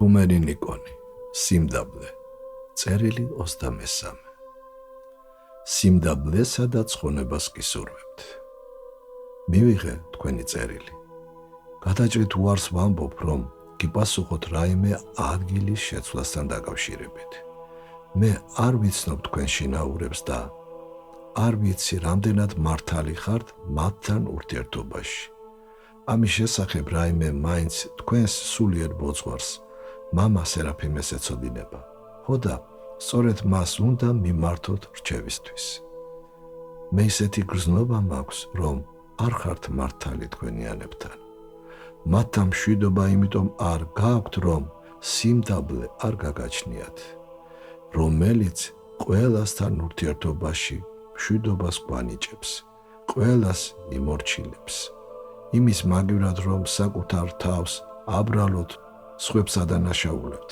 ღუმერი ნიკონი, სიმდაბლე, წერილი 23. სიმდაბლესა და ცხონებას გისურვებთ. მივიღე თქვენი წერილი. გადაჭრით უარს ვამბობ, რომ გიპასუხოთ რაიმე ადგილის შეცვლასთან დაკავშირებით. მე არ ვიცნობ თქვენ შინაურებს და არ ვიცი რამდენად მართალი ხართ მათთან ურთიერთობაში. ამის შესახებ რაიმე მაინც თქვენს სულიერ ბოძღვარს მამა სერაფიმეს ეცოდინება. ხოდა სწორედ მას უნდა მიმართოთ რჩევისთვის. მე ისეთი გრძნობა მაქვს, რომ არ ხართ მართალი თქვენიანებთან. მათთან მშვიდობა იმიტომ არ გააქვთ, რომ სიმდაბლე არ გაგაჩნიათ, რომელიც ყველასთან ურთიერთობაში მშვიდობას გვანიჭებს, ყველას იმორჩილებს. იმის მაგივრად, რომ საკუთარ თავს აბრალოთ სხვებს ადანაშაულებთ,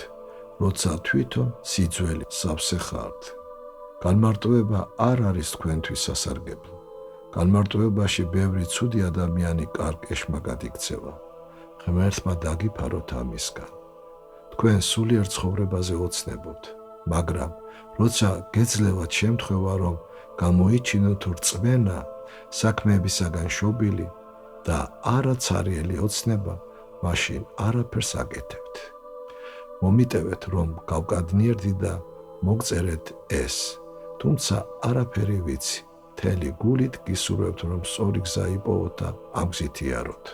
როცა თვითონ სიძველი სავსე ხართ. განმარტოება არ არის თქვენთვის სასარგებლო. განმარტოებაში ბევრი ცუდი ადამიანი კარგ ეშმაკად იქცევა. ღმერთმა დაგიფაროთ ამისგან. თქვენ სულიერ ცხოვრებაზე ოცნებობთ, მაგრამ როცა გეძლევათ შემთხვევა, რომ გამოიჩინოთ რწმენა, საქმეებისაგან შობილი და არაცარიელი ოცნება, მაშინ არაფერს აკეთებთ. მომიტევეთ, რომ გავკადნიერდი და მოგწერეთ ეს, თუმცა არაფერი ვიცი. მთელი გულით გისურვებთ, რომ სწორი გზა იპოვოთ და ამ გზით იაროთ.